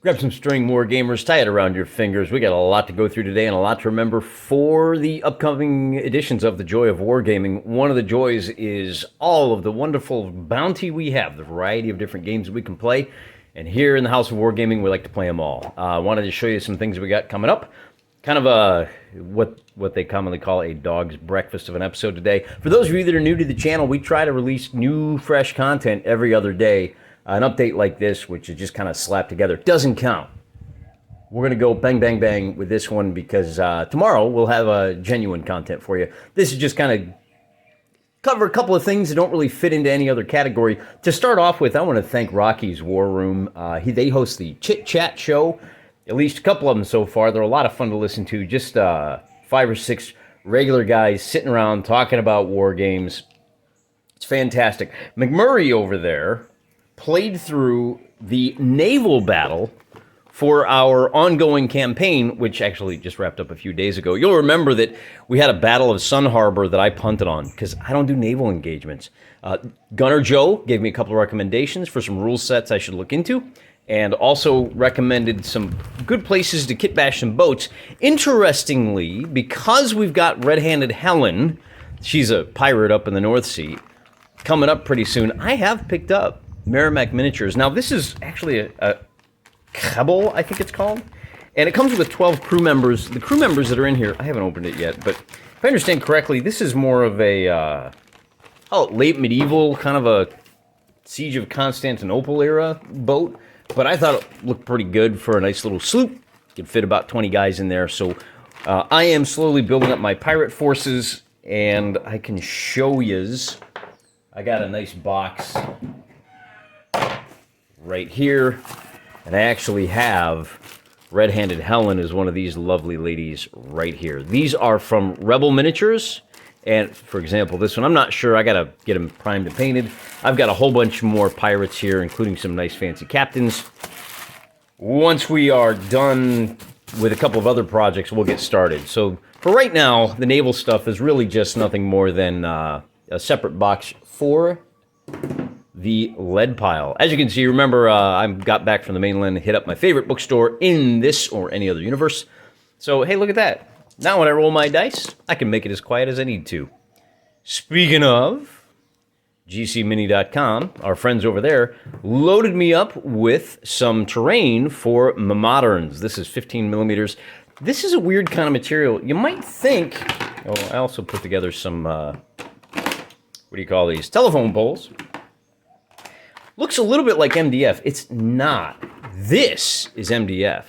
Grab some string, more gamers, tie it around your fingers. We got a lot to go through today and a lot to remember for the upcoming editions of The Joy of Wargaming. One of the joys is all of the wonderful bounty we have, the variety of different games we can play. And here in the House of Wargaming, we like to play them all. I wanted to show you some things we got coming up. Kind of what they commonly call a dog's breakfast of an episode today. For those of you that are new to the channel, we try to release new, fresh content every other day. An update like this, which is just kind of slapped together, doesn't count. We're going to go bang, bang, bang with this one because tomorrow we'll have genuine content for you. This is just kind of cover a couple of things that don't really fit into any other category. To start off with, I want to thank Rocky's War Room. They host the Chit Chat show, at least a couple of them so far. They're a lot of fun to listen to. Just 5 or 6 regular guys sitting around talking about war games. It's fantastic. McMurray over there played through the naval battle for our ongoing campaign, which actually just wrapped up a few days ago. You'll remember that we had a Battle of Sun Harbor that I punted on because I don't do naval engagements. Gunner Joe gave me a couple of recommendations for some rule sets I should look into, and also recommended some good places to kit bash some boats. Interestingly, because we've got Red-Handed Helen, she's a pirate up in the North Sea, coming up pretty soon, I have picked up Merrimack Miniatures. Now, this is actually a Kebble, I think it's called, and it comes with 12 crew members. The crew members that are in here, I haven't opened it yet, but if I understand correctly, this is more of a late medieval, kind of a Siege of Constantinople era boat, but I thought it looked pretty good for a nice little sloop. Could fit about 20 guys in there, so I am slowly building up my pirate forces, and I can show yous. I got a nice box right here, and I actually have Red-Handed Helen as one of these lovely ladies right here. These are from Rebel Miniatures, and for example, this one, I'm not sure, I gotta get them primed and painted. I've got a whole bunch more pirates here, including some nice fancy captains. Once we are done with a couple of other projects, we'll get started. So for right now, the naval stuff is really just nothing more than a separate box for the lead pile. As you can see, remember, I got back from the mainland, hit up my favorite bookstore in this or any other universe. So, hey, look at that. Now when I roll my dice, I can make it as quiet as I need to. Speaking of, GCMini.com, our friends over there, loaded me up with some terrain for moderns. This is 15 millimeters. This is a weird kind of material. You might think, oh, I also put together some, what do you call these? Telephone poles. Looks a little bit like MDF. It's not. This is MDF.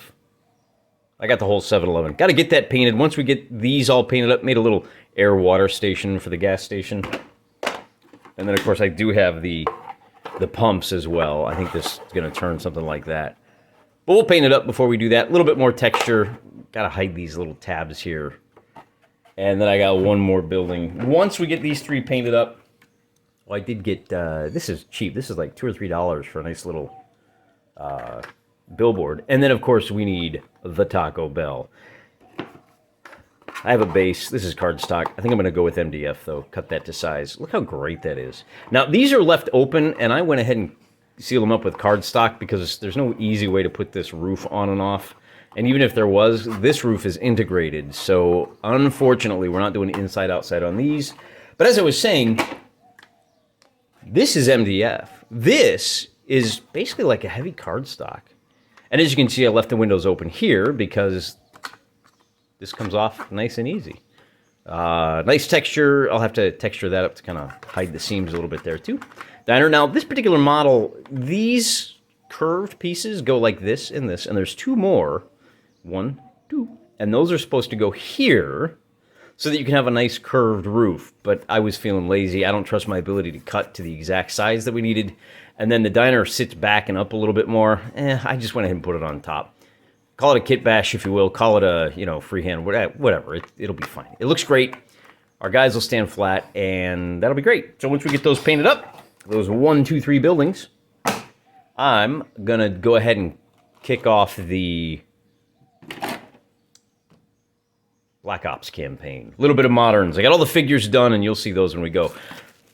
I got the whole 7-Eleven. Got to get that painted. Once we get these all painted up, made a little air-water station for the gas station. And then, of course, I do have the pumps as well. I think this is going to turn something like that. But we'll paint it up before we do that. A little bit more texture. Got to hide these little tabs here. And then I got one more building. Once we get these 3 painted up, well, I did get, this is cheap. This is like $2 or $3 for a nice little billboard. And then, of course, we need the Taco Bell. I have a base. This is cardstock. I think I'm going to go with MDF, though. Cut that to size. Look how great that is. Now, these are left open, and I went ahead and sealed them up with cardstock because there's no easy way to put this roof on and off. And even if there was, this roof is integrated. So, unfortunately, we're not doing inside-outside on these. But as I was saying, this is MDF. This is basically like a heavy cardstock. And as you can see, I left the windows open here because this comes off nice and easy. Nice texture. I'll have to texture that up to kind of hide the seams a little bit there too. Diner. Now, this particular model, these curved pieces go like this and this, and there's 2 more. 1, 2. And those are supposed to go here so that you can have a nice curved roof. But I was feeling lazy. I don't trust my ability to cut to the exact size that we needed. And then the diner sits back and up a little bit more. I just went ahead and put it on top. Call it a kit bash, if you will. Call it a, freehand, whatever. It'll be fine. It looks great. Our guys will stand flat, and that'll be great. So once we get those painted up, those 1, 2, 3 buildings, I'm going to go ahead and kick off the Black Ops campaign. A little bit of moderns. I got all the figures done, and you'll see those when we go.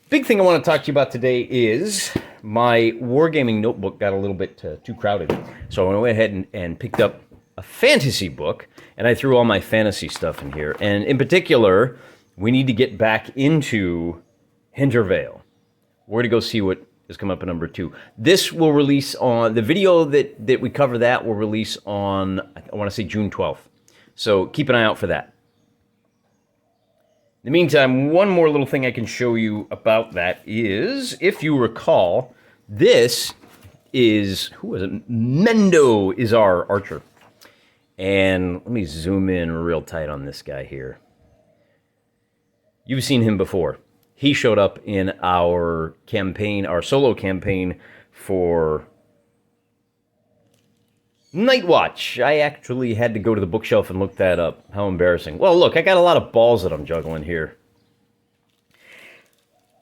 Big thing I want to talk to you about today is my Wargaming notebook got a little bit too crowded. So I went ahead and picked up a fantasy book, and I threw all my fantasy stuff in here. And in particular, we need to get back into Hintervale. We're going to go see what has come up at number 2. This will release on, the video that we cover that will release on, I want to say June 12th. So keep an eye out for that. In the meantime, one more little thing I can show you about that is, if you recall, this is, who is it? Mendo is our archer. And let me zoom in real tight on this guy here. You've seen him before. He showed up in our campaign, our solo campaign for Night Watch. I actually had to go to the bookshelf and look that up. How embarrassing. Well, look, I got a lot of balls that I'm juggling here.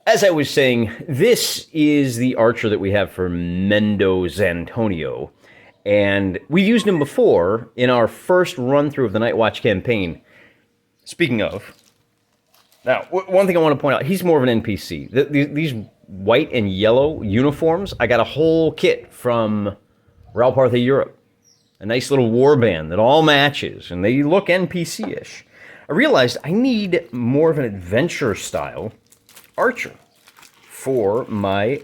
As I was saying, this is the archer that we have for Mendo Zantonio. And we've used him before in our first run-through of the Night Watch campaign. Speaking of, now, one thing I want to point out, he's more of an NPC. These white and yellow uniforms, I got a whole kit from Ralpartha Europe. A nice little warband that all matches, and they look NPC-ish. I realized I need more of an adventure-style archer for my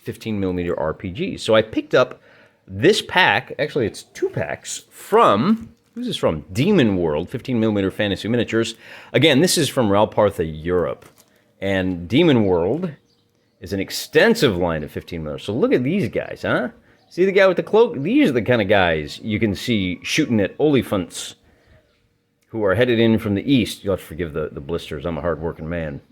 15mm RPG. So I picked up this pack, actually it's 2 packs, from, who's this from? Demon World, 15mm Fantasy Miniatures. Again, this is from Ralpartha Europe. And Demon World is an extensive line of 15mm. So look at these guys, huh? See the guy with the cloak? These are the kind of guys you can see shooting at Oliphants who are headed in from the east. You'll have to forgive the blisters. I'm a hard-working man.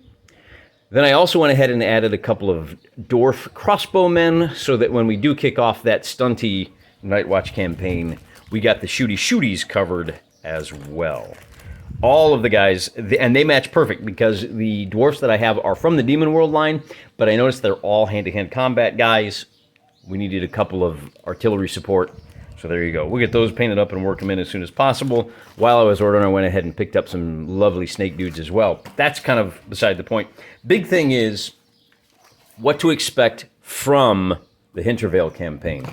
Then I also went ahead and added a couple of dwarf crossbowmen so that when we do kick off that stunty Night Watch campaign, we got the shooties covered as well. All of the guys, and they match perfect because the dwarfs that I have are from the Demon World line, but I noticed they're all hand-to-hand combat guys. We needed a couple of artillery support, so there you go. We'll get those painted up and work them in as soon as possible. While I was ordering, I went ahead and picked up some lovely snake dudes as well. That's kind of beside the point. Big thing is what to expect from the Hintervale campaign.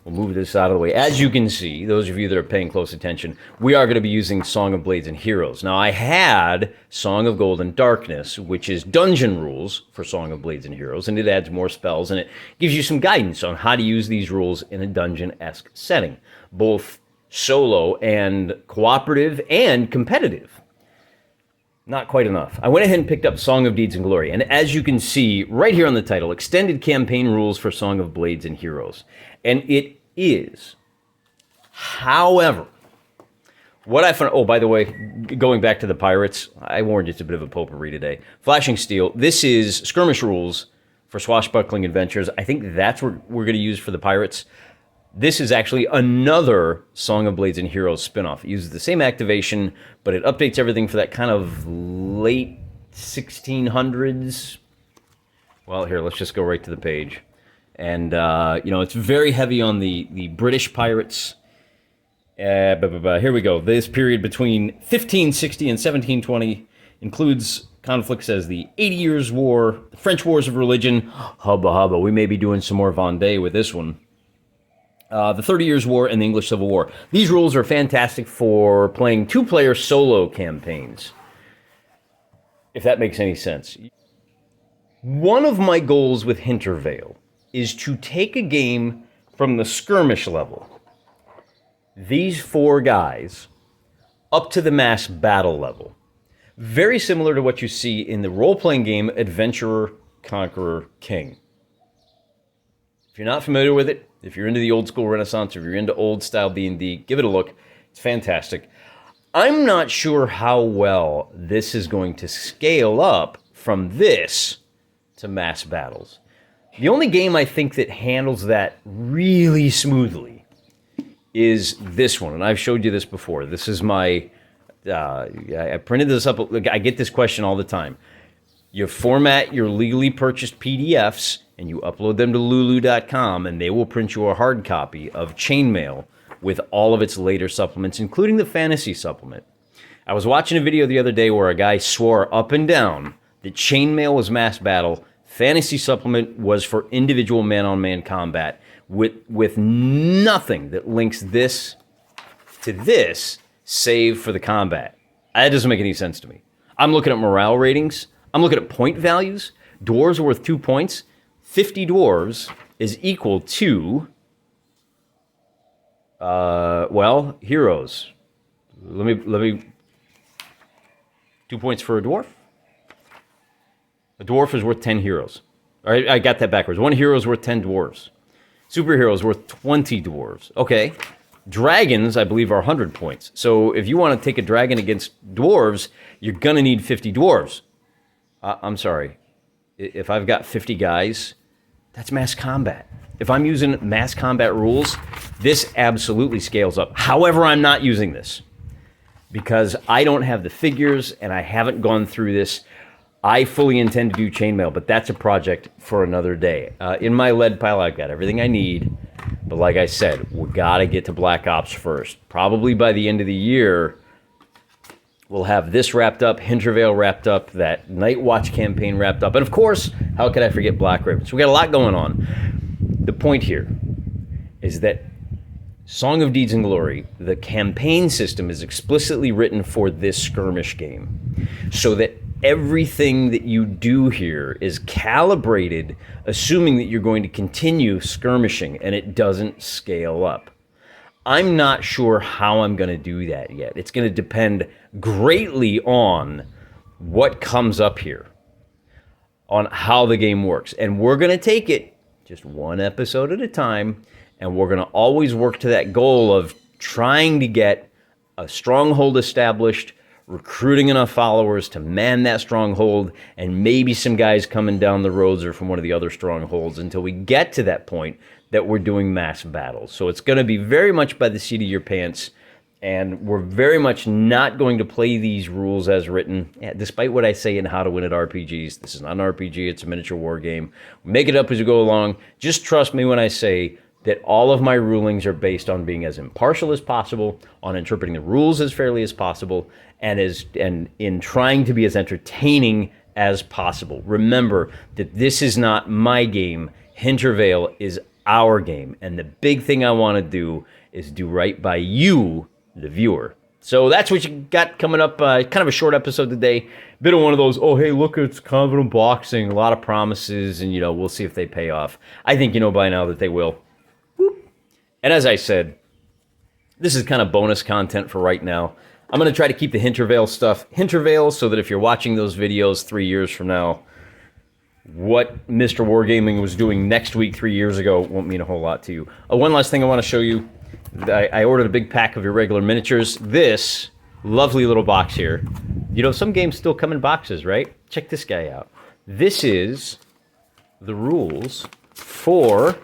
We'll move this out of the way. As you can see, those of you that are paying close attention, we are going to be using Song of Blades and Heroes. Now, I had Song of Gold and Darkness, which is dungeon rules for Song of Blades and Heroes, and it adds more spells, and it gives you some guidance on how to use these rules in a dungeon-esque setting, both solo and cooperative and competitive. Not quite enough. I went ahead and picked up Song of Deeds and Glory, and as you can see right here on the title, Extended Campaign Rules for Song of Blades and Heroes. And it is. However, what I found, oh, by the way, going back to the pirates, I warned you it's a bit of a potpourri today. Flashing Steel, this is skirmish rules for swashbuckling adventures. I think that's what we're going to use for the pirates. This is actually another Song of Blades and Heroes spinoff. It uses the same activation, but it updates everything for that kind of late 1600s. Well, here, let's just go right to the page. And, you know, it's very heavy on the British pirates. Here we go. This period between 1560 and 1720 includes conflicts as the 80 Years' War, the French Wars of Religion. Hubba hubba, we may be doing some more Vendée with this one. The 30 Years' War, and the English Civil War. These rules are fantastic for playing 2-player solo campaigns, if that makes any sense. One of my goals with Hintervale is to take a game from the skirmish level, these 4 guys, up to the mass battle level. Very similar to what you see in the role-playing game Adventurer, Conqueror, King. If you're not familiar with it, if you're into the old school Renaissance, if you're into old style D&D, give it a look. It's fantastic. I'm not sure how well this is going to scale up from this to mass battles. The only game I think that handles that really smoothly is this one, and I've showed you this before. This is my, I printed this up. I get this question all the time. You format your legally purchased PDFs, and you upload them to lulu.com, and they will print you a hard copy of Chainmail with all of its later supplements, including the fantasy supplement. I was watching a video the other day where a guy swore up and down that Chainmail was mass battle Fantasy Supplement was for individual man-on-man combat with nothing that links this to this, save for the combat. That doesn't make any sense to me. I'm looking at morale ratings. I'm looking at point values. Dwarves are worth 2 points. 50 dwarves is equal to, well, heroes. Let me. 2 points for a dwarf. A dwarf is worth 10 heroes. All right, I got that backwards. 1 hero is worth 10 dwarves. Superhero is worth 20 dwarves. Okay. Dragons, I believe, are 100 points. So if you want to take a dragon against dwarves, you're going to need 50 dwarves. I'm sorry. If I've got 50 guys, that's mass combat. If I'm using mass combat rules, this absolutely scales up. However, I'm not using this because I don't have the figures and I haven't gone through this. I fully intend to do chainmail, but that's a project for another day. In my lead pile, I've got everything I need. But like I said, we got to get to Black Ops first. Probably by the end of the year, we'll have this wrapped up, Hintervale wrapped up, that Night Watch campaign wrapped up. And of course, how could I forget Black Raven? So we got a lot going on. The point here is that Song of Deeds and Glory, the campaign system is explicitly written for this skirmish game. So that everything that you do here is calibrated, assuming that you're going to continue skirmishing, and it doesn't scale up. I'm not sure how I'm going to do that yet. It's going to depend greatly on what comes up here, on how the game works. And we're going to take it just one episode at a time, and we're going to always work to that goal of trying to get a stronghold established, recruiting enough followers to man that stronghold, and maybe some guys coming down the roads or from one of the other strongholds until we get to that point that we're doing mass battles. So it's going to be very much by the seat of your pants, and we're very much not going to play these rules as written, despite what I say in How to Win at RPGs. This is not an RPG, it's a miniature war game. Make it up as you go along. Just trust me when I say that all of my rulings are based on being as impartial as possible, on interpreting the rules as fairly as possible, and in trying to be as entertaining as possible. Remember that this is not my game. Hintervale is our game, and the big thing I want to do is do right by you, the viewer. So that's what you got coming up. Kind of a short episode today. Bit of one of those, oh, hey, look, it's kind of an unboxing, a lot of promises, and, we'll see if they pay off. I think you know by now that they will. And as I said, this is kind of bonus content for right now. I'm going to try to keep the Hintervale stuff Hintervale so that if you're watching those videos 3 years from now, what Mr. Wargaming was doing next week 3 years ago won't mean a whole lot to you. One last thing I want to show you. I ordered a big pack of irregular miniatures. This lovely little box here. Some games still come in boxes, right? Check this guy out. This is the rules for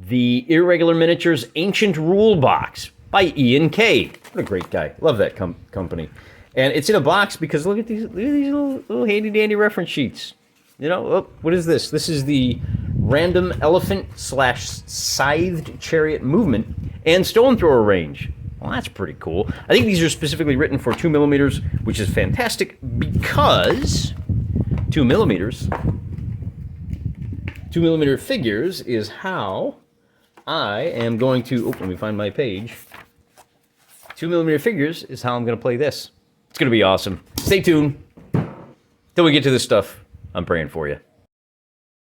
the Irregular Miniatures Ancient Rule Box by Ian K. What a great guy. Love that company. And it's in a box because look at these little handy-dandy reference sheets. What is this? This is the Random Elephant / Scythed Chariot Movement and Stone Thrower Range. Well, that's pretty cool. I think these are specifically written for 2mm, which is fantastic because 2mm figures is how I am going to, let me find my page. 2mm figures is how I'm going to play this. It's going to be awesome. Stay tuned. Till we get to this stuff, I'm praying for you.